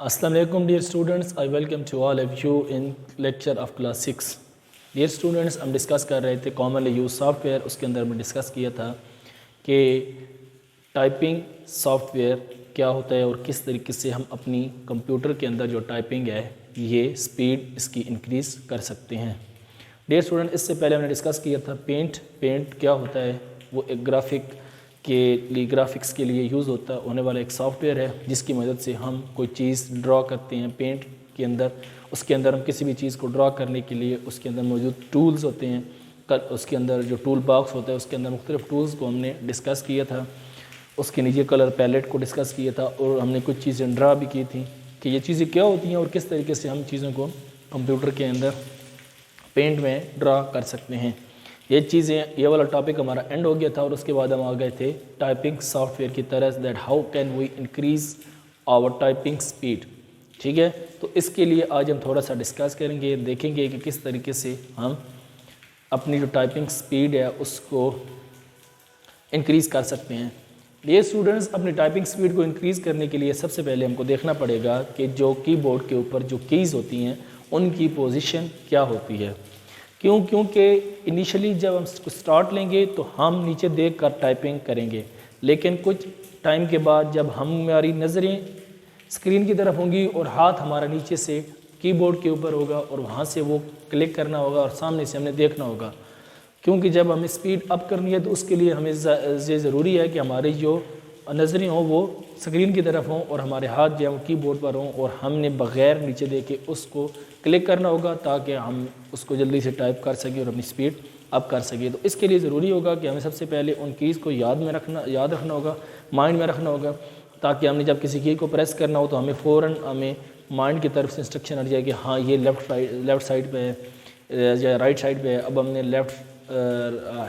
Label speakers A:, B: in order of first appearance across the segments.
A: Assalamu alaikum dear students, I welcome to all of you in lecture of class 6. Dear students, हम discuss कर रहे थे commonly use software. उसके अंदर हमने डिस्कस किया था कि टाइपिंग सॉफ्टवेयर क्या होता है और किस तरीके से हम अपनी कंप्यूटर के अंदर जो टाइपिंग है ये स्पीड इसकी इंक्रीज़ कर सकते हैं। डियर स्टूडेंट, इससे पहले हमने डिस्कस किया था पेंट क्या होता है। वो एक ग्राफिक्स के लिए यूज़ होने वाला एक सॉफ्टवेयर है जिसकी मदद से हम कोई चीज़ ड्रॉ करते हैं पेंट के अंदर। उसके अंदर हम किसी भी चीज़ को ड्रॉ करने के लिए उसके अंदर मौजूद टूल्स होते हैं। उसके अंदर जो टूल बॉक्स होता है उसके अंदर मुख्तलिफ टूल्स को हमने डिस्कस किया था। उसके नीचे कलर पैलेट को डिस्कस किया था और हमने कुछ चीज़ें ड्रा भी की थी कि ये चीज़ें क्या होती हैं और किस तरीके से हम चीज़ों को कंप्यूटर के अंदर पेंट में ड्रा कर सकते हैं। ये वाला टॉपिक हमारा एंड हो गया था और उसके बाद हम आ गए थे टाइपिंग सॉफ्टवेयर की तरह that how can we increase our typing speed. ठीक है, तो इसके लिए आज हम थोड़ा सा डिस्कस करेंगे, देखेंगे कि किस तरीके से हम अपनी जो टाइपिंग स्पीड है उसको इंक्रीज़ कर सकते हैं। डियर स्टूडेंट्स, अपनी टाइपिंग स्पीड को इंक्रीज़ करने के लिए सबसे पहले हमको देखना पड़ेगा कि जो कीबोर्ड के ऊपर जो कीज़ होती हैं उनकी पोजीशन क्या होती है। क्योंकि इनिशियली जब हम स्टार्ट लेंगे तो हम नीचे देख कर टाइपिंग करेंगे, लेकिन कुछ टाइम के बाद जब हमारी नज़रें स्क्रीन की तरफ होंगी और हाथ हमारा नीचे से कीबोर्ड के ऊपर होगा और वहाँ से वो क्लिक करना होगा और सामने से हमने देखना होगा। क्योंकि जब हमें स्पीड अप करनी है तो उसके लिए हमें ये ज़रूरी है कि हमारी जो नज़रें हों वो स्क्रीन की तरफ हों और हमारे हाथ जो है वो कीबोर्ड पर हों और हमने बग़ैर नीचे देखे उसको क्लिक करना होगा ताकि हम उसको जल्दी से टाइप कर सकें और अपनी स्पीड अप कर सकें। तो इसके लिए ज़रूरी होगा कि हमें सबसे पहले उन कीज़ को याद रखना होगा, माइंड में रखना होगा, ताकि हमने जब किसी की को प्रेस करना हो तो हमें फ़ौरन हमें माइंड की तरफ से इंस्ट्रक्शन आ जाए कि हाँ ये लेफ़्ट साइड पे है या राइट साइड पे है। अब हमने लेफ़्ट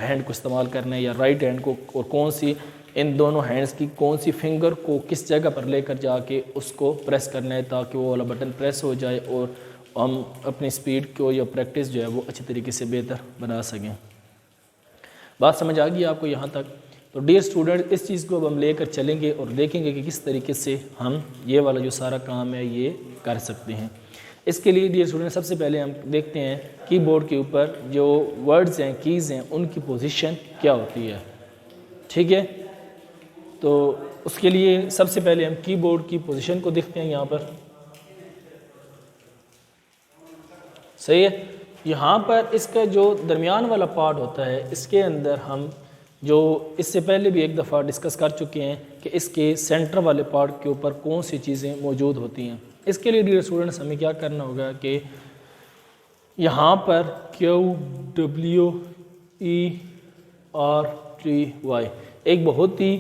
A: हैंड को इस्तेमाल करना है या राइट हैंड को, और कौन सी इन दोनों हैंड्स की कौन सी फिंगर को किस जगह पर लेकर जाके उसको प्रेस करना है ताकि वो वाला बटन प्रेस हो जाए और हम अपनी स्पीड को या प्रैक्टिस जो है वो अच्छी तरीके से बेहतर बना सकें। बात समझ आ गई आपको यहाँ तक? तो डियर स्टूडेंट, इस चीज़ को अब हम लेकर चलेंगे और देखेंगे कि किस तरीके से हम ये वाला जो सारा काम है ये कर सकते हैं। इसके लिए डियर स्टूडेंट सबसे पहले हम देखते हैं कीबोर्ड के ऊपर जो वर्ड्स हैं, कीज़ हैं, उनकी पोजीशन क्या होती है। ठीक है, तो उसके लिए सबसे पहले हम कीबोर्ड की पोजीशन को देखते हैं। यहाँ पर सही है, यहाँ पर इसका जो दरमियान वाला पार्ट होता है इसके अंदर हम जो इससे पहले भी एक दफ़ा डिस्कस कर चुके हैं कि इसके सेंटर वाले पार्ट के ऊपर कौन सी चीज़ें मौजूद होती हैं। इसके लिए डियर स्टूडेंट्स हमें क्या करना होगा कि यहाँ पर QWERTY एक बहुत ही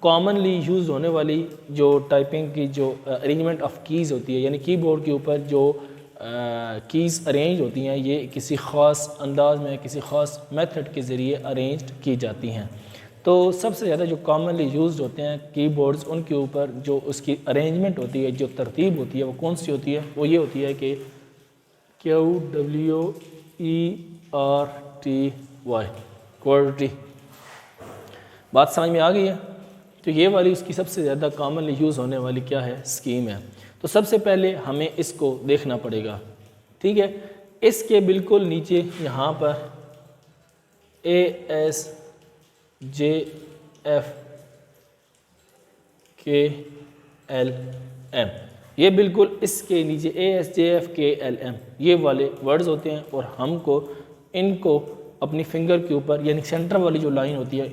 A: कॉमनली यूज़ होने वाली जो टाइपिंग की जो अरेंजमेंट ऑफ कीज़ होती है, यानी कीबोर्ड के ऊपर जो कीज़ अरेंज होती हैं ये किसी ख़ास अंदाज में किसी ख़ास मेथड के ज़रिए अरेंज की जाती हैं। तो सबसे ज़्यादा जो कॉमनली यूज़ होते हैं कीबोर्ड्स उनके ऊपर जो उसकी अरेंजमेंट होती है, जो तरतीब होती है वो कौन सी होती है? वो ये होती है कि QWERTY। बात समझ में आ गई है? तो ये वाली उसकी सबसे ज़्यादा कॉमनली यूज़ होने वाली क्या है? स्कीम है। तो सबसे पहले हमें इसको देखना पड़ेगा। ठीक है, इसके बिल्कुल नीचे यहाँ पर ASJFKLM, ये बिल्कुल इसके नीचे ASJFKLM ये वाले वर्ड्स होते हैं और हमको इनको अपनी फिंगर के ऊपर यानी सेंटर वाली जो लाइन होती है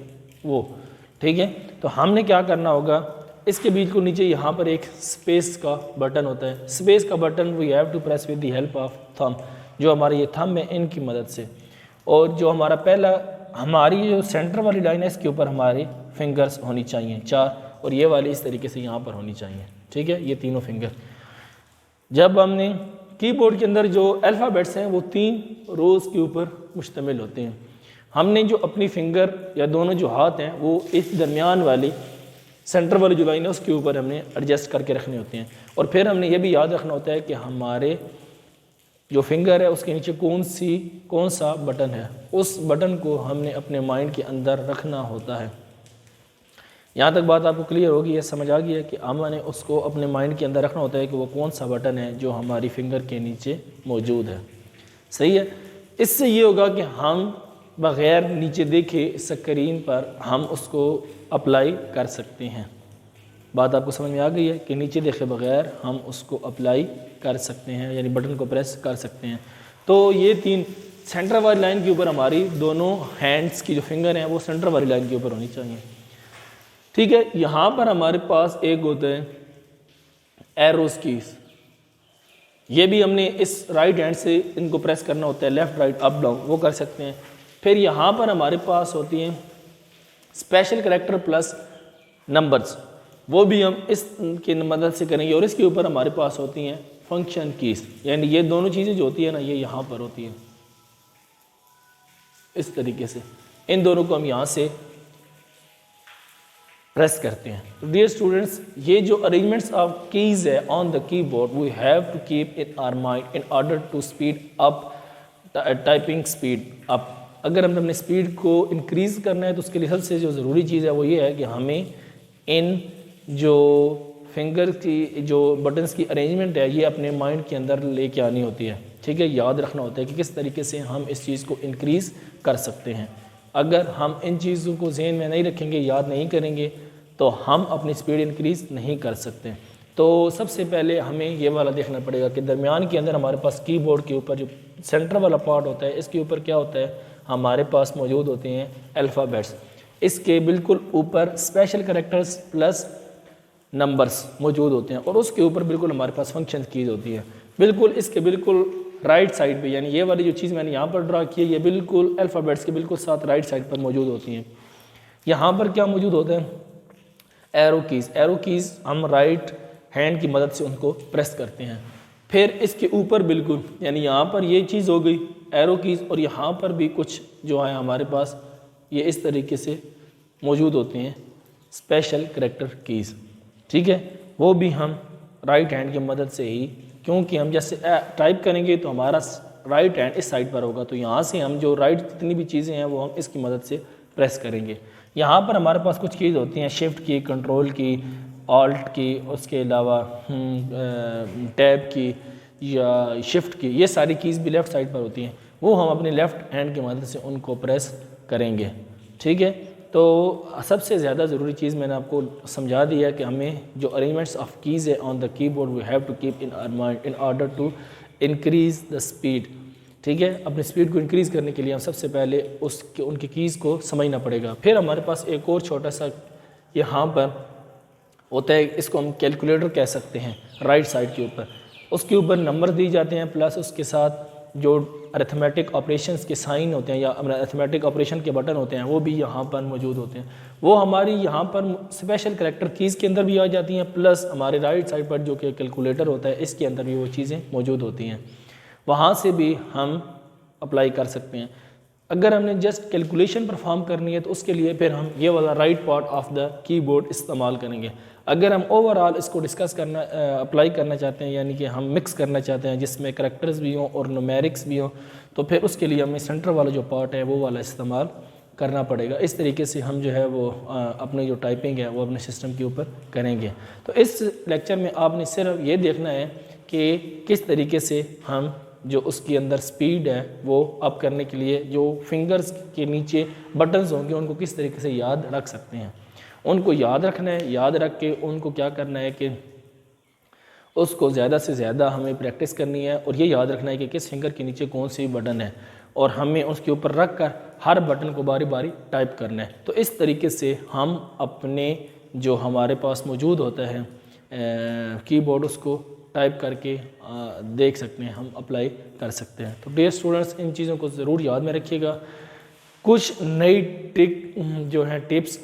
A: वो, ठीक है, तो हमने क्या करना होगा, इसके बीच को नीचे यहाँ पर एक स्पेस का बटन होता है। स्पेस का button we have to press with the help of thumb, जो हमारे ये थंब है इनकी मदद से। और जो हमारी जो सेंटर वाली लाइन है इसके ऊपर हमारी फिंगर्स होनी चाहिए 4, और ये वाली इस तरीके से यहाँ पर होनी चाहिए। ठीक है, ये तीनों फिंगर। जब हमने कीबोर्ड के अंदर जो अल्फ़ाबेट्स हैं वो 3 रोज़ के ऊपर मुश्तमिल होते हैं। हमने जो अपनी फिंगर या दोनों जो हाथ हैं वो इस दरमियान वाली सेंटर वाली जो लाइन है उसके ऊपर हमने एडजस्ट करके रखने होते हैं। और फिर हमने ये भी याद रखना होता है कि हमारे जो फिंगर है उसके नीचे कौन सा बटन है, उस बटन को हमने अपने माइंड के अंदर रखना होता है। यहाँ तक बात आपको क्लियर होगी, है, समझ आ गई है कि हमने उसको अपने माइंड के अंदर रखना होता है कि वो कौन सा बटन है जो हमारी फिंगर के नीचे मौजूद है। सही है। इससे ये होगा कि हम बग़ैर नीचे देखे स्क्रीन पर हम उसको अप्लाई कर सकते हैं। बात आपको समझ में आ गई है कि नीचे देखे बग़ैर हम उसको अप्लाई कर सकते हैं, यानी बटन को प्रेस कर सकते हैं। तो ये 3 सेंटर वाली लाइन के ऊपर हमारी दोनों हैंड्स की जो फिंगर हैं वो सेंटर वाली लाइन के ऊपर होनी चाहिए। ठीक है। यहाँ पर हमारे पास एक होता है एरोस कीज, ये भी हमने इस राइट हैंड से इनको प्रेस करना होता है, लेफ़्ट राइट अप डाउन वो कर सकते हैं। फिर यहाँ पर हमारे पास होती हैं स्पेशल कैरेक्टर प्लस नंबर्स, वो भी हम इसकी मदद से करेंगे। और इसके ऊपर हमारे पास होती हैं फंक्शन कीज, यानी ये दोनों चीज़ें जो होती है ना ये यहाँ पर होती हैं इस तरीके से, इन दोनों को हम यहाँ से प्रेस करते हैं। तो डियर स्टूडेंट्स, ये जो अरेंजमेंट्स ऑफ कीज है on the keyboard we have to keep in our mind in order to speed up typing speed up. अगर हमने अपने स्पीड को इंक्रीज़ करना है तो उसके लिए सबसे जो ज़रूरी चीज़ है वो ये है कि हमें इन जो फिंगर की जो बटन्स की अरेंजमेंट है ये अपने माइंड के अंदर लेके आनी होती है। ठीक है। याद रखना होता है कि किस तरीके से हम इस चीज़ को इंक्रीज़ कर सकते हैं। अगर हम इन चीज़ों को ज़हन में नहीं रखेंगे, याद नहीं करेंगे, तो हम अपनी स्पीड इंक्रीज़ नहीं कर सकते। तो सबसे पहले हमें ये वाला देखना पड़ेगा कि दरमियान के अंदर हमारे पास कीबोर्ड के ऊपर जो सेंटर वाला पार्ट होता है इसके ऊपर क्या होता है, हमारे पास मौजूद होते हैं अल्फ़ाबेट्स। इसके बिल्कुल ऊपर स्पेशल कैरेक्टर्स प्लस नंबर्स मौजूद होते हैं और उसके ऊपर बिल्कुल हमारे पास फंक्शन कीज होती है। बिल्कुल इसके बिल्कुल राइट साइड पे, यानी ये वाली जो चीज़ मैंने यहाँ पर ड्रा की है ये बिल्कुल अल्फ़ाबेट्स के बिल्कुल साथ राइट साइड पर मौजूद होती हैं। यहाँ पर क्या मौजूद होता है, एरो कीज़। एरो कीज़ हम राइट हैंड की मदद से उनको प्रेस करते हैं। फिर इसके ऊपर बिल्कुल, यानी यहाँ पर ये चीज़ हो गई एरो कीज़, और यहाँ पर भी कुछ जो है हमारे पास ये इस तरीके से मौजूद होते हैं स्पेशल कैरेक्टर कीज़। ठीक है। वो भी हम राइट हैंड की मदद से ही, क्योंकि हम जैसे टाइप करेंगे तो हमारा राइट हैंड इस साइड पर होगा, तो यहाँ से हम जो राइट जितनी भी चीज़ें हैं वो हम इसकी मदद से प्रेस करेंगे। यहाँ पर हमारे पास कुछ कीज़ होती हैं शिफ्ट की, कंट्रोल की, ऑल्ट की, उसके अलावा टैब की या शिफ्ट की, ये सारी कीज़ भी लेफ़्ट साइड पर होती हैं, वो हम अपने लेफ़्ट हैंड की मदद से उनको प्रेस करेंगे। ठीक है। तो सबसे ज़्यादा ज़रूरी चीज़ मैंने आपको समझा दिया कि हमें जो अरेंजमेंट्स ऑफ कीज़ है on the keyboard we have to keep in our mind in order to increase the speed. ठीक है। अपनी स्पीड को इंक्रीज़ करने के लिए हम सबसे पहले उनकी कीज़ को समझना पड़ेगा। फिर हमारे पास एक और छोटा सा यहाँ पर होता है, इसको हम कैलकुलेटर कह सकते हैं, राइट साइड के ऊपर उसके ऊपर नंबर दिए जाते हैं, प्लस उसके साथ जो अरिथमेटिक ऑपरेशंस के साइन होते हैं या अरिथमेटिक ऑपरेशन के बटन होते हैं वो भी यहाँ पर मौजूद होते हैं। वो हमारी यहाँ पर स्पेशल कैरेक्टर कीज़ के अंदर भी आ जाती हैं, प्लस हमारे राइट साइड पर जो कि कैलकुलेटर होता है इसके अंदर भी वो चीज़ें मौजूद होती हैं, वहाँ से भी हम अप्लाई कर सकते हैं। अगर हमने जस्ट कैलकुलेशन परफॉर्म करनी है तो उसके लिए फिर हम ये वाला right part of the keyboard इस्तेमाल करेंगे। अगर हम ओवरऑल इसको डिस्कस करना अप्लाई करना चाहते हैं, यानी कि हम मिक्स करना चाहते हैं जिसमें करैक्टर्स भी हों और न्यूमेरिक्स भी हों, तो फिर उसके लिए हमें सेंटर वाला जो पार्ट है वो वाला इस्तेमाल करना पड़ेगा। इस तरीके से हम जो है वो अपनी जो टाइपिंग है वो अपने सिस्टम के ऊपर करेंगे। तो इस लेक्चर में आपने सिर्फ ये देखना है कि किस तरीके से हम जो उसके अंदर स्पीड है वो अप करने के लिए जो फिंगर्स के नीचे बटन्स होंगे उनको किस तरीके से याद रख सकते हैं। उनको याद रखना है, याद रख के उनको क्या करना है कि उसको ज़्यादा से ज़्यादा हमें प्रैक्टिस करनी है और ये याद रखना है कि किस फिंगर के नीचे कौन सी बटन है और हमें उसके ऊपर रख कर हर बटन को बारी बारी टाइप करना है। तो इस तरीके से हम अपने जो हमारे पास मौजूद होता है कीबोर्ड उसको टाइप करके देख सकते हैं, हम अप्लाई कर सकते हैं। तो डियर स्टूडेंट्स, इन चीज़ों को ज़रूर याद में रखिएगा। कुछ नई ट्रिक जो है टिप्स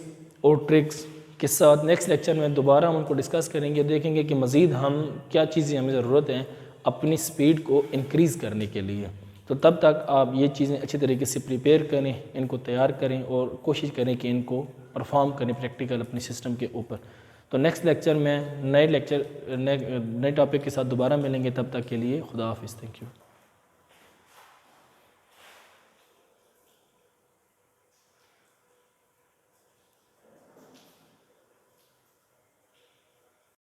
A: और ट्रिक्स के साथ नेक्स्ट लेक्चर में दोबारा हम उनको डिस्कस करेंगे, देखेंगे कि मज़ीद हम क्या चीज़ें हमें ज़रूरत है अपनी स्पीड को इंक्रीज़ करने के लिए। तो तब तक आप ये चीज़ें अच्छी तरीके से प्रिपेयर करें, इनको तैयार करें और कोशिश करें कि इनको परफॉर्म करें प्रैक्टिकल अपने सिस्टम के ऊपर। तो नेक्स्ट लेक्चर में नए टॉपिक के साथ दोबारा मिलेंगे। तब तक के लिए खुदा हाफिज़। Thank you.